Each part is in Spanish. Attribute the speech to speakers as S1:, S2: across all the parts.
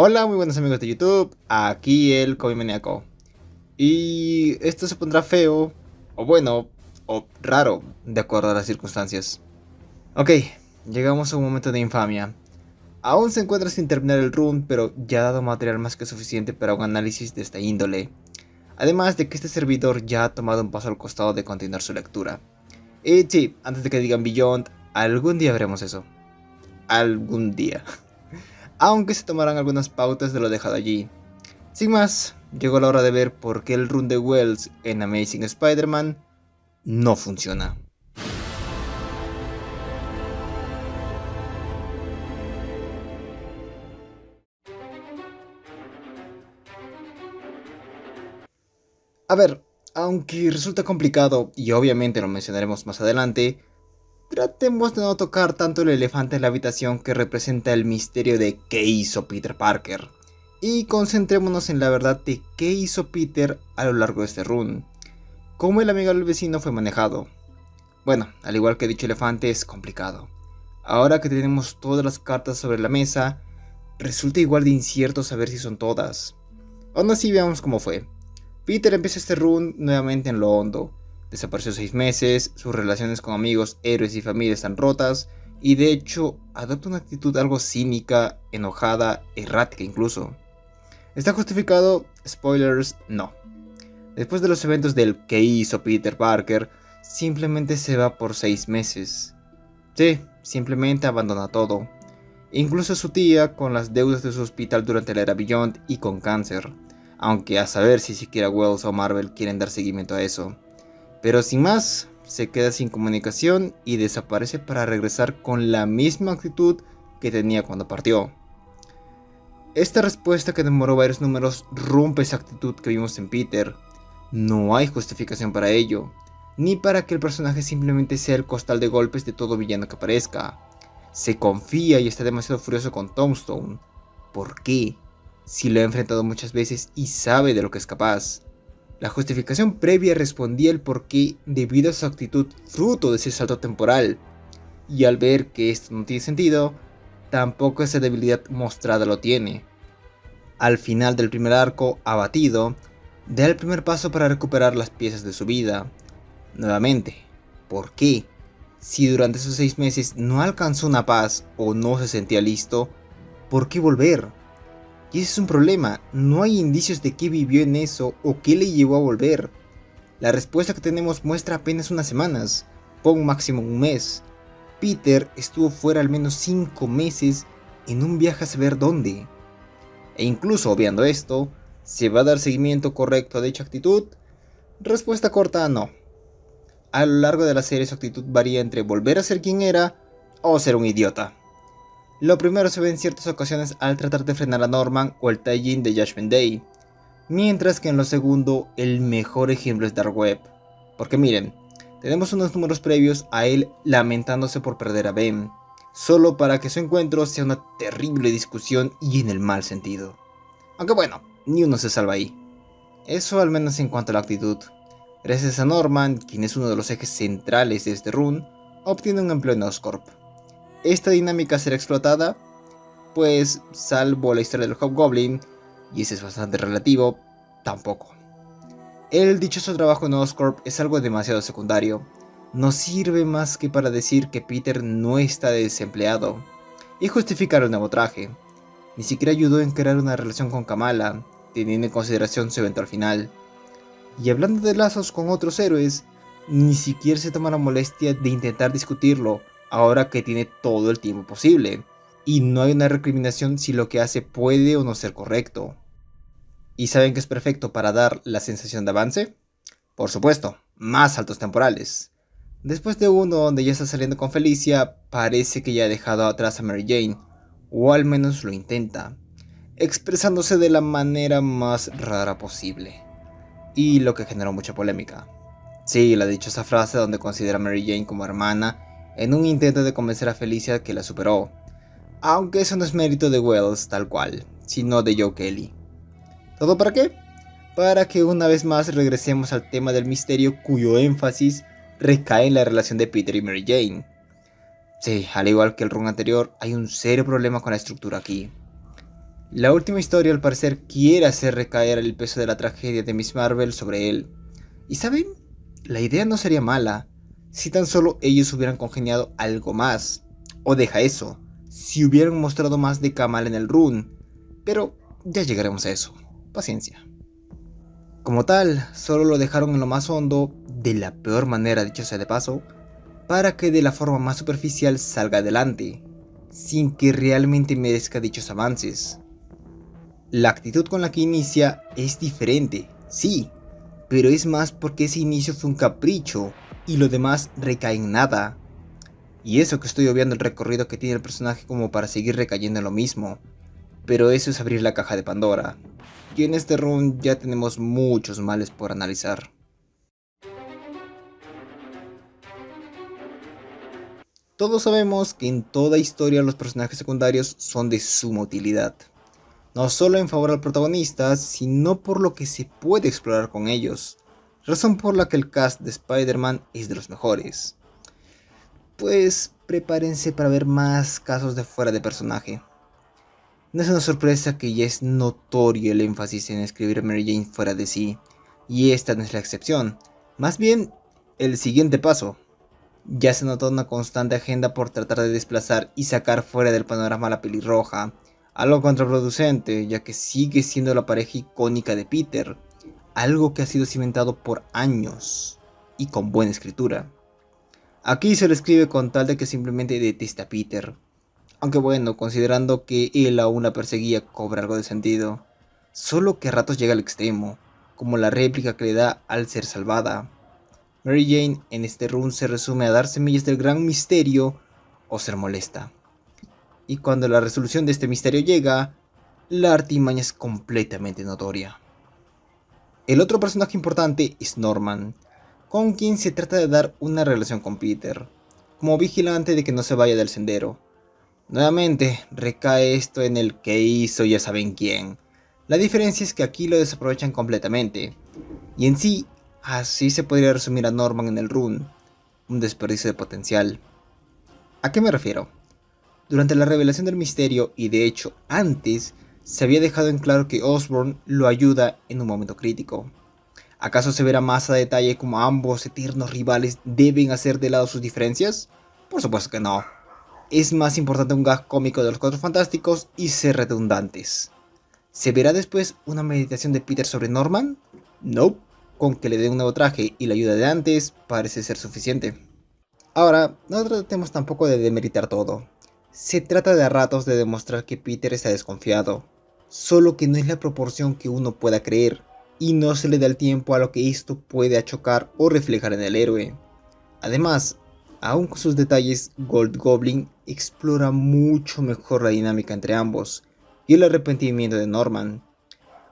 S1: Hola, muy buenos amigos de YouTube, aquí el Maníaco. Y esto se pondrá feo, o bueno, o raro, de acuerdo a las circunstancias. Ok, llegamos a un momento de infamia. Aún se encuentra sin terminar el run, pero ya ha dado material más que suficiente para un análisis de esta índole. Además de que este servidor ya ha tomado un paso al costado de continuar su lectura. Y sí, antes de que digan Beyond, algún día veremos eso. Algún día. Aunque se tomarán algunas pautas de lo dejado allí. Sin más, llegó la hora de ver por qué el run de Wells en Amazing Spider-Man no funciona. A ver, aunque resulta complicado y obviamente lo mencionaremos más adelante, tratemos de no tocar tanto el elefante en la habitación que representa el misterio de qué hizo Peter Parker, y concentrémonos en la verdad de qué hizo Peter a lo largo de este run, cómo el amigo del vecino fue manejado. Bueno, al igual que dicho elefante es complicado. Ahora que tenemos todas las cartas sobre la mesa, resulta igual de incierto saber si son todas. Aún así veamos cómo fue. Peter empieza este run nuevamente en lo hondo. Desapareció 6 meses, sus relaciones con amigos, héroes y familia están rotas, y de hecho adopta una actitud algo cínica, enojada, errática incluso. ¿Está justificado? Spoilers, no. Después de los eventos del que hizo Peter Parker, simplemente se va por 6 meses. Sí, simplemente abandona todo. Incluso su tía con las deudas de su hospital durante la era Beyond y con cáncer. Aunque a saber si siquiera Wells o Marvel quieren dar seguimiento a eso. Pero sin más, se queda sin comunicación y desaparece para regresar con la misma actitud que tenía cuando partió. Esta respuesta que demoró varios números rompe esa actitud que vimos en Peter. No hay justificación para ello, ni para que el personaje simplemente sea el costal de golpes de todo villano que aparezca. Se confía y está demasiado furioso con Tombstone. ¿Por qué? Si lo ha enfrentado muchas veces y sabe de lo que es capaz. La justificación previa respondía el porqué debido a su actitud fruto de ese salto temporal. Y al ver que esto no tiene sentido, tampoco esa debilidad mostrada lo tiene. Al final del primer arco, abatido, da el primer paso para recuperar las piezas de su vida. Nuevamente, ¿por qué? Si durante esos 6 meses no alcanzó una paz o no se sentía listo, ¿por qué volver? Y ese es un problema, no hay indicios de qué vivió en eso o qué le llevó a volver. La respuesta que tenemos muestra apenas unas semanas, pon máximo un mes. Peter estuvo fuera al menos 5 meses en un viaje a saber dónde. E incluso obviando esto, ¿se va a dar seguimiento correcto a dicha actitud? Respuesta corta, no. A lo largo de la serie su actitud varía entre volver a ser quien era o ser un idiota. Lo primero se ve en ciertas ocasiones al tratar de frenar a Norman o el tie-in de Judgment Day, mientras que en lo segundo el mejor ejemplo es Dark Web. Porque miren, tenemos unos números previos a él lamentándose por perder a Ben, solo para que su encuentro sea una terrible discusión y en el mal sentido. Aunque bueno, ni uno se salva ahí. Eso al menos en cuanto a la actitud. Gracias a Norman, quien es uno de los ejes centrales de este run, obtiene un empleo en Oscorp. ¿Esta dinámica será explotada? Pues, salvo la historia del Hobgoblin, y ese es bastante relativo, tampoco. El dichoso trabajo en Oscorp es algo demasiado secundario. No sirve más que para decir que Peter no está desempleado y justificar el nuevo traje. Ni siquiera ayudó en crear una relación con Kamala, teniendo en consideración su evento al final. Y hablando de lazos con otros héroes, ni siquiera se toma la molestia de intentar discutirlo, ahora que tiene todo el tiempo posible, y no hay una recriminación si lo que hace puede o no ser correcto. ¿Y saben que es perfecto para dar la sensación de avance? Por supuesto, más saltos temporales. Después de uno donde ya está saliendo con Felicia, parece que ya ha dejado atrás a Mary Jane, o al menos lo intenta, expresándose de la manera más rara posible, y lo que generó mucha polémica. Sí, la dichosa frase donde considera a Mary Jane como hermana en un intento de convencer a Felicia que la superó, aunque eso no es mérito de Wells tal cual, sino de Joe Kelly. ¿Todo para qué? Para que una vez más regresemos al tema del misterio cuyo énfasis recae en la relación de Peter y Mary Jane. Sí, al igual que el run anterior, hay un serio problema con la estructura aquí. La última historia al parecer quiere hacer recaer el peso de la tragedia de Miss Marvel sobre él. ¿Y saben? La idea no sería mala, si tan solo ellos hubieran congeniado algo más. O deja eso, si hubieran mostrado más de Kamala en el run. Pero ya llegaremos a eso. Paciencia. Como tal, solo lo dejaron en lo más hondo, de la peor manera dicho sea de paso, para que de la forma más superficial salga adelante, sin que realmente merezca dichos avances. La actitud con la que inicia es diferente, sí, pero es más porque ese inicio fue un capricho y lo demás recae en nada. Y eso que estoy obviando el recorrido que tiene el personaje como para seguir recayendo en lo mismo, pero eso es abrir la caja de Pandora, y en este run ya tenemos muchos males por analizar. Todos sabemos que en toda historia los personajes secundarios son de suma utilidad, no solo en favor al protagonista, sino por lo que se puede explorar con ellos, razón por la que el cast de Spider-Man es de los mejores. Pues prepárense para ver más casos de fuera de personaje. No es una sorpresa que ya es notorio el énfasis en escribir a Mary Jane fuera de sí, y esta no es la excepción, más bien el siguiente paso. Ya se notó una constante agenda por tratar de desplazar y sacar fuera del panorama a la pelirroja, algo contraproducente ya que sigue siendo la pareja icónica de Peter, algo que ha sido cimentado por años, y con buena escritura. Aquí se lo escribe con tal de que simplemente detesta a Peter, aunque bueno, considerando que él aún la perseguía cobra algo de sentido, solo que a ratos llega al extremo, como la réplica que le da al ser salvada. Mary Jane en este run se resume a dar semillas del gran misterio o ser molesta. Y cuando la resolución de este misterio llega, la artimaña es completamente notoria. El otro personaje importante es Norman, con quien se trata de dar una relación con Peter, como vigilante de que no se vaya del sendero. Nuevamente, recae esto en el que hizo ya saben quién. La diferencia es que aquí lo desaprovechan completamente, y en sí, así se podría resumir a Norman en el run, un desperdicio de potencial. ¿A qué me refiero? Durante la revelación del misterio, y de hecho antes, se había dejado en claro que Osborn lo ayuda en un momento crítico. ¿Acaso se verá más a detalle cómo ambos eternos rivales deben hacer de lado sus diferencias? Por supuesto que no. Es más importante un gag cómico de los Cuatro Fantásticos y ser redundantes. ¿Se verá después una meditación de Peter sobre Norman? Nope. Con que le dé un nuevo traje y la ayuda de antes parece ser suficiente. Ahora, no tratemos tampoco de demeritar todo. Se trata de a ratos de demostrar que Peter está desconfiado, solo que no es la proporción que uno pueda creer, y no se le da el tiempo a lo que esto puede achocar o reflejar en el héroe. Además, aun con sus detalles, Gold Goblin explora mucho mejor la dinámica entre ambos, y el arrepentimiento de Norman.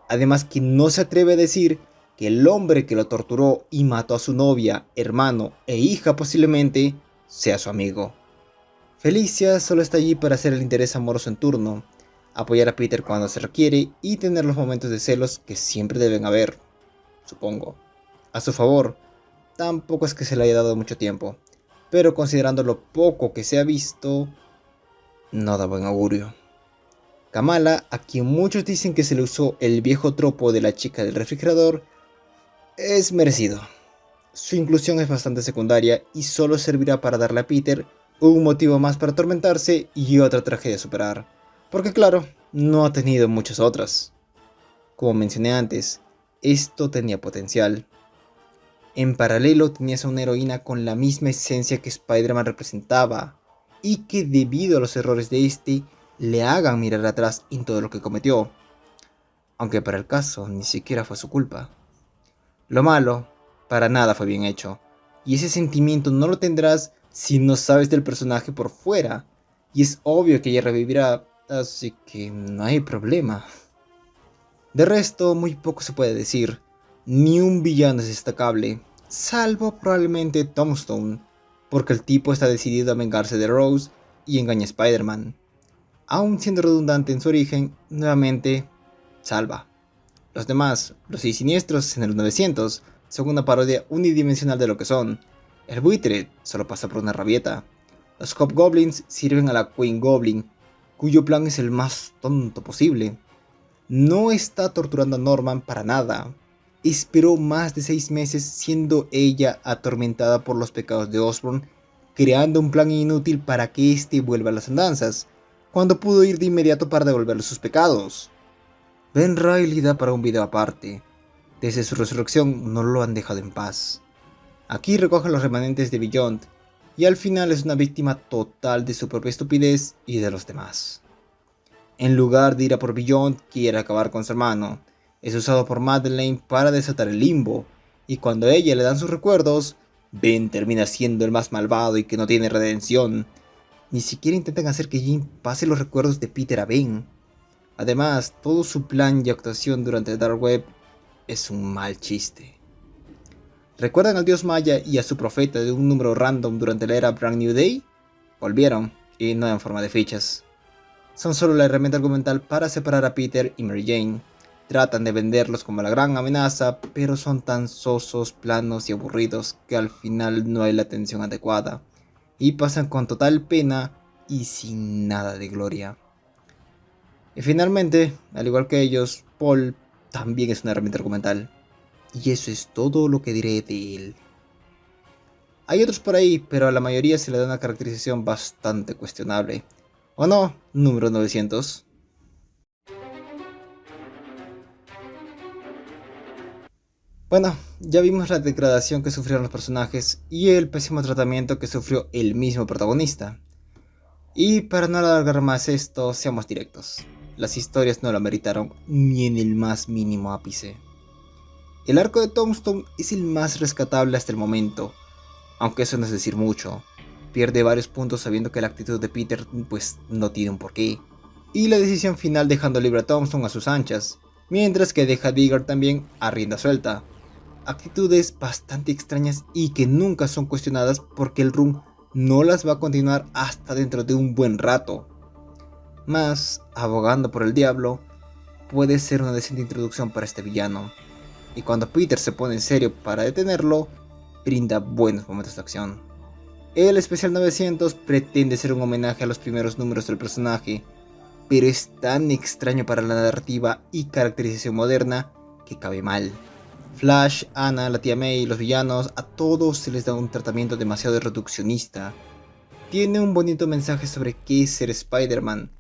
S1: Además que no se atreve a decir que el hombre que lo torturó y mató a su novia, hermano e hija posiblemente, sea su amigo. Felicia solo está allí para hacer el interés amoroso en turno, apoyar a Peter cuando se requiere y tener los momentos de celos que siempre deben haber, supongo. A su favor, tampoco es que se le haya dado mucho tiempo, pero considerando lo poco que se ha visto, no da buen augurio. Kamala, a quien muchos dicen que se le usó el viejo tropo de la chica del refrigerador, es merecido. Su inclusión es bastante secundaria y solo servirá para darle a Peter un motivo más para atormentarse y otra tragedia a superar, porque claro, no ha tenido muchas otras. Como mencioné antes, esto tenía potencial. En paralelo tenías a una heroína con la misma esencia que Spider-Man representaba, y que debido a los errores de este, le hagan mirar atrás en todo lo que cometió, aunque para el caso ni siquiera fue su culpa. Lo malo, para nada fue bien hecho, y ese sentimiento no lo tendrás si no sabes del personaje por fuera, y es obvio que ella revivirá, así que no hay problema. De resto, muy poco se puede decir, ni un villano es destacable, salvo probablemente Tombstone, porque el tipo está decidido a vengarse de Rose y engaña a Spider-Man. Aún siendo redundante en su origen, nuevamente salva. Los demás, los seis siniestros en el 900, son una parodia unidimensional de lo que son. El buitre solo pasa por una rabieta. Los Hobgoblins sirven a la Queen Goblin, cuyo plan es el más tonto posible. No está torturando a Norman para nada. Esperó más de 6 meses siendo ella atormentada por los pecados de Osborn, creando un plan inútil para que éste vuelva a las andanzas, cuando pudo ir de inmediato para devolverle sus pecados. Ben Reilly da para un video aparte. Desde su resurrección no lo han dejado en paz. Aquí recogen los remanentes de Beyond, y al final es una víctima total de su propia estupidez y de los demás. En lugar de ir a por Beyond, quiere acabar con su hermano. Es usado por Madeleine para desatar el limbo, y cuando a ella le dan sus recuerdos, Ben termina siendo el más malvado y que no tiene redención. Ni siquiera intentan hacer que Jean pase los recuerdos de Peter a Ben. Además, todo su plan y actuación durante Dark Web es un mal chiste. ¿Recuerdan al dios Maya y a su profeta de un número random durante la era Brand New Day? Volvieron, y no en forma de fichas. Son solo la herramienta argumental para separar a Peter y Mary Jane. Tratan de venderlos como la gran amenaza, pero son tan sosos, planos y aburridos que al final no hay la atención adecuada, y pasan con total pena y sin nada de gloria. Y finalmente, al igual que ellos, Paul también es una herramienta argumental. Y eso es todo lo que diré de él. Hay otros por ahí, pero a la mayoría se le da una caracterización bastante cuestionable. ¿O no, número 900? Bueno, ya vimos la degradación que sufrieron los personajes y el pésimo tratamiento que sufrió el mismo protagonista. Y para no alargar más esto, seamos directos. Las historias no lo meritaron ni en el más mínimo ápice. El arco de Tombstone es el más rescatable hasta el momento, aunque eso no es decir mucho. Pierde varios puntos sabiendo que la actitud de Peter pues no tiene un porqué, y la decisión final dejando libre a Tombstone a sus anchas, mientras que deja a Digger también a rienda suelta. Actitudes bastante extrañas y que nunca son cuestionadas porque el run no las va a continuar hasta dentro de un buen rato. Más, abogando por el diablo, puede ser una decente introducción para este villano, y cuando Peter se pone en serio para detenerlo, brinda buenos momentos de acción. El especial 900 pretende ser un homenaje a los primeros números del personaje, pero es tan extraño para la narrativa y caracterización moderna que cabe mal. Flash, Anna, la tía May y los villanos, a todos se les da un tratamiento demasiado reduccionista. Tiene un bonito mensaje sobre qué es ser Spider-Man,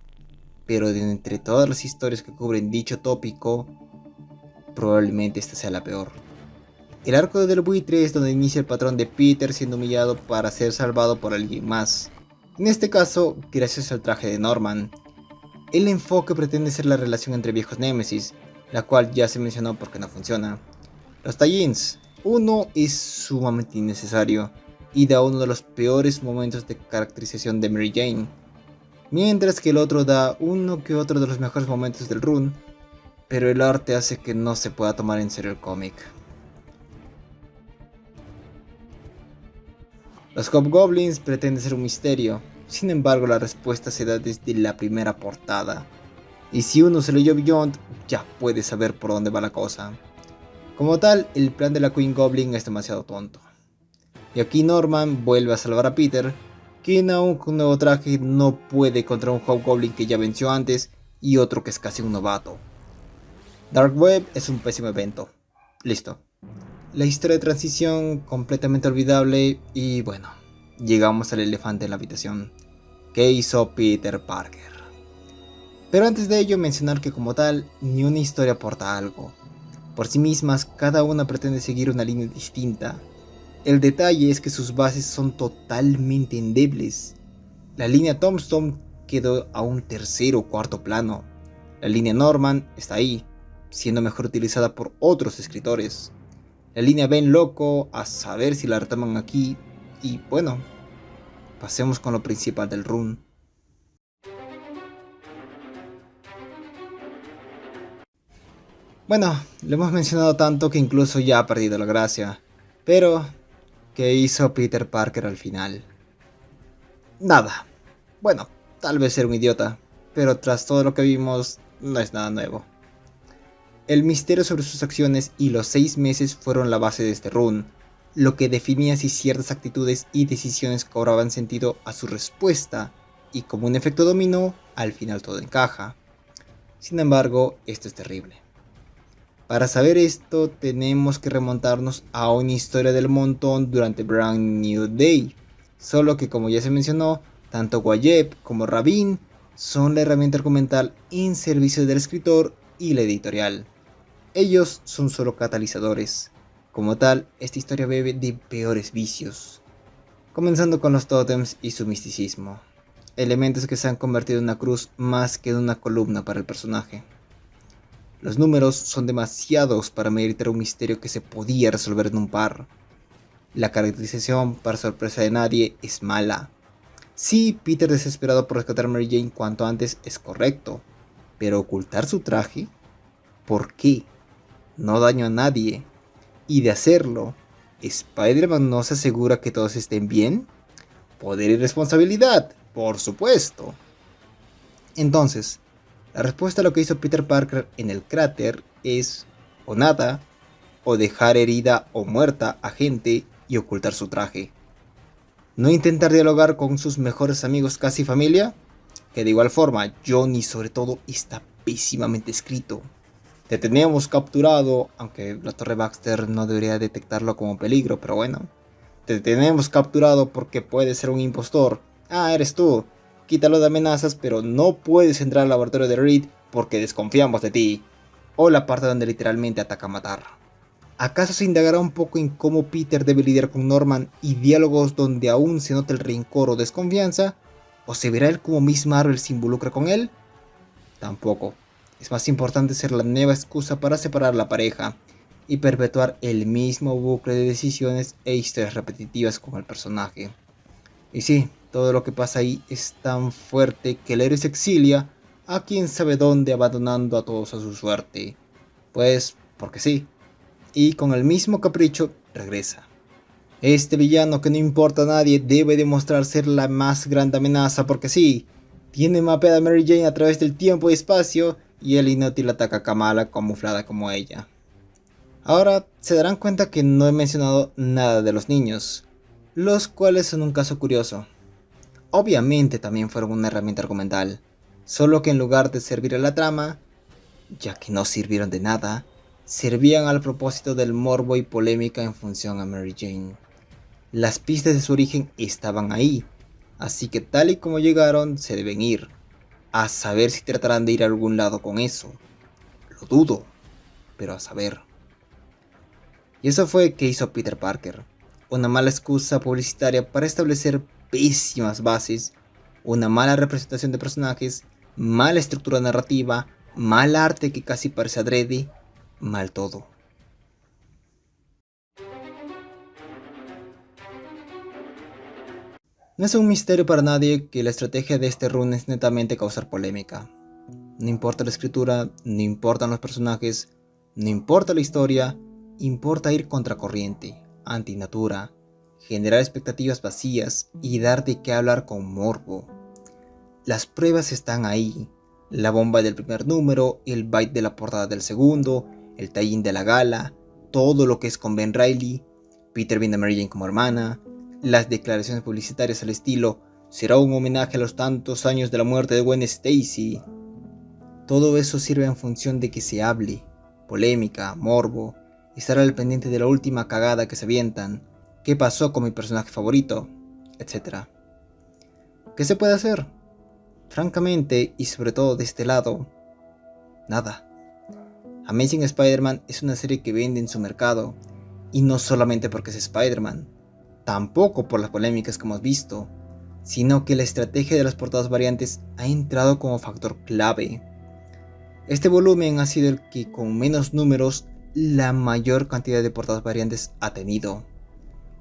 S1: pero de entre todas las historias que cubren dicho tópico, probablemente esta sea la peor. El arco del buitre es donde inicia el patrón de Peter siendo humillado para ser salvado por alguien más. En este caso, gracias al traje de Norman. El enfoque pretende ser la relación entre viejos némesis, la cual ya se mencionó porque no funciona. Los tie-ins. Uno es sumamente innecesario y da uno de los peores momentos de caracterización de Mary Jane, mientras que el otro da uno que otro de los mejores momentos del run, pero el arte hace que no se pueda tomar en serio el cómic. Los Hobgoblins pretenden ser un misterio, sin embargo la respuesta se da desde la primera portada, y si uno se leyó Beyond, ya puede saber por dónde va la cosa. Como tal, el plan de la Queen Goblin es demasiado tonto. Y aquí Norman vuelve a salvar a Peter, quien aún con un nuevo traje no puede contra un Hobgoblin que ya venció antes y otro que es casi un novato. Dark Web es un pésimo evento. Listo. La historia de transición completamente olvidable y bueno, llegamos al elefante en la habitación. ¿Qué hizo Peter Parker? Pero antes de ello mencionar que como tal, ni una historia aporta algo. Por sí mismas, cada una pretende seguir una línea distinta. El detalle es que sus bases son totalmente endebles. La línea Tombstone quedó a un tercer o cuarto plano. La línea Norman está ahí, siendo mejor utilizada por otros escritores. La línea Ben Loco, a saber si la retoman aquí. Y bueno, pasemos con lo principal del run. Bueno, lo hemos mencionado tanto que incluso ya ha perdido la gracia. Pero, ¿qué hizo Peter Parker al final? Nada. Bueno, tal vez era un idiota, pero tras todo lo que vimos, no es nada nuevo. El misterio sobre sus acciones y los 6 meses fueron la base de este run, lo que definía si ciertas actitudes y decisiones cobraban sentido a su respuesta, y como un efecto dominó, al final todo encaja. Sin embargo, esto es terrible. Para saber esto, tenemos que remontarnos a una historia del montón durante Brand New Day. Solo que, como ya se mencionó, tanto Wayeb como Rabin son la herramienta argumental en servicio del escritor y la editorial. Ellos son solo catalizadores. Como tal, esta historia bebe de peores vicios. Comenzando con los tótems y su misticismo. Elementos que se han convertido en una cruz más que en una columna para el personaje. Los números son demasiados para meditar un misterio que se podía resolver en un par. La caracterización, para sorpresa de nadie, es mala. Sí, Peter desesperado por rescatar a Mary Jane cuanto antes es correcto, pero ocultar su traje, ¿por qué? No daño a nadie, y de hacerlo, ¿Spider-Man no se asegura que todos estén bien? Poder y responsabilidad, por supuesto. Entonces, la respuesta a lo que hizo Peter Parker en el cráter es o nada, o dejar herida o muerta a gente y ocultar su traje. No intentar dialogar con sus mejores amigos casi familia, que de igual forma Johnny sobre todo está pésimamente escrito. Te teníamos capturado, aunque la Torre Baxter no debería detectarlo como peligro, pero bueno. Te tenemos capturado porque puedes ser un impostor. Ah, eres tú. Quítalo de amenazas, pero no puedes entrar al laboratorio de Reed porque desconfiamos de ti. O la parte donde literalmente ataca a matar. ¿Acaso se indagará un poco en cómo Peter debe lidiar con Norman y diálogos donde aún se nota el rencor o desconfianza? ¿O se verá él como Miss Marvel se involucra con él? Tampoco. Es más importante ser la nueva excusa para separar la pareja y perpetuar el mismo bucle de decisiones e historias repetitivas con el personaje. Y sí, todo lo que pasa ahí es tan fuerte que el héroe se exilia a quién sabe dónde, abandonando a todos a su suerte. Pues, porque sí. Y con el mismo capricho regresa. Este villano que no importa a nadie debe demostrar ser la más grande amenaza porque sí, tiene mapeada a Mary Jane a través del tiempo y espacio y el inútil ataca a Kamala camuflada como ella. Ahora se darán cuenta que no he mencionado nada de los niños, los cuales son un caso curioso. Obviamente también fueron una herramienta argumental, solo que en lugar de servir a la trama, ya que no sirvieron de nada, servían al propósito del morbo y polémica en función a Mary Jane. Las pistas de su origen estaban ahí, así que tal y como llegaron se deben ir, a saber si tratarán de ir a algún lado con eso. Lo dudo, pero a saber. Y eso fue que hizo Peter Parker, una mala excusa publicitaria para establecer pésimas bases, una mala representación de personajes, mala estructura narrativa, mal arte que casi parece adrede, mal todo. No es un misterio para nadie que la estrategia de este run es netamente causar polémica. No importa la escritura, no importan los personajes, no importa la historia, importa ir contracorriente, antinatura, generar expectativas vacías y dar de qué hablar con morbo. Las pruebas están ahí, la bomba del primer número, el bite de la portada del segundo, el tie-in de la gala, todo lo que es con Ben Reilly, Peter viendo a Mary Jane como hermana, las declaraciones publicitarias al estilo «será un homenaje a los tantos años de la muerte de Gwen Stacy». Todo eso sirve en función de que se hable, polémica, morbo, estar al pendiente de la última cagada que se avientan, qué pasó con mi personaje favorito, etc. ¿Qué se puede hacer? Francamente, y sobre todo de este lado, nada. Amazing Spider-Man es una serie que vende en su mercado, y no solamente porque es Spider-Man, tampoco por las polémicas que hemos visto, sino que la estrategia de las portadas variantes ha entrado como factor clave. Este volumen ha sido el que con menos números la mayor cantidad de portadas variantes ha tenido.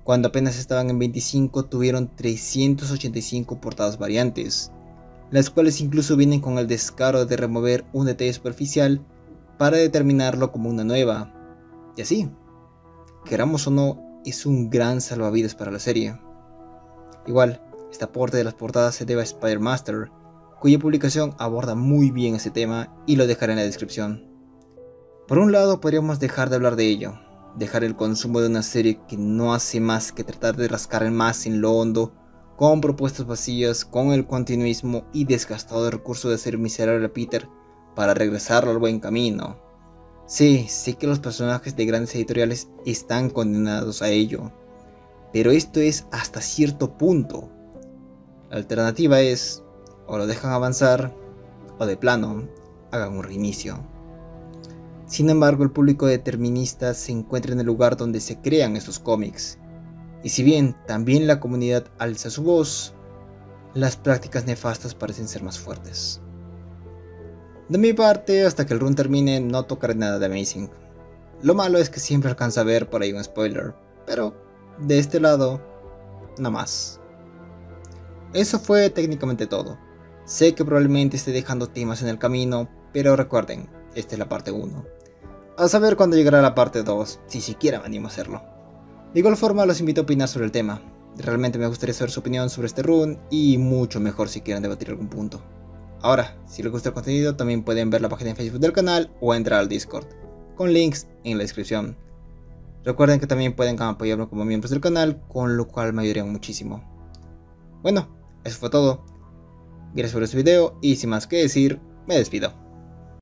S1: Cuando apenas estaban en 25 tuvieron 385 portadas variantes, las cuales incluso vienen con el descaro de remover un detalle superficial para determinarlo como una nueva. Y así, queramos o no, es un gran salvavidas para la serie. Igual, este aporte de las portadas se debe a Spider-Master, cuya publicación aborda muy bien ese tema y lo dejaré en la descripción. Por un lado podríamos dejar de hablar de ello, dejar el consumo de una serie que no hace más que tratar de rascar más en lo hondo, con propuestas vacías, con el continuismo y desgastado recurso de hacer miserable a Peter para regresarlo al buen camino. Sí, sé que los personajes de grandes editoriales están condenados a ello, pero esto es hasta cierto punto. La alternativa es, o lo dejan avanzar, o de plano, hagan un reinicio. Sin embargo, el público determinista se encuentra en el lugar donde se crean estos cómics, y si bien también la comunidad alza su voz, las prácticas nefastas parecen ser más fuertes. De mi parte, hasta que el run termine, no tocaré nada de Amazing. Lo malo es que siempre alcanza a ver por ahí un spoiler, pero de este lado, no más. Eso fue técnicamente todo. Sé que probablemente esté dejando temas en el camino, pero recuerden, esta es la parte 1. A saber cuándo llegará la parte 2, si siquiera me animo a hacerlo. De igual forma, los invito a opinar sobre el tema. Realmente me gustaría saber su opinión sobre este run, y mucho mejor si quieren debatir algún punto. Ahora, si les gusta el contenido, también pueden ver la página en Facebook del canal o entrar al Discord, con links en la descripción. Recuerden que también pueden apoyarme como miembros del canal, con lo cual me ayudarían muchísimo. Bueno, eso fue todo. Gracias por este video y sin más que decir, me despido.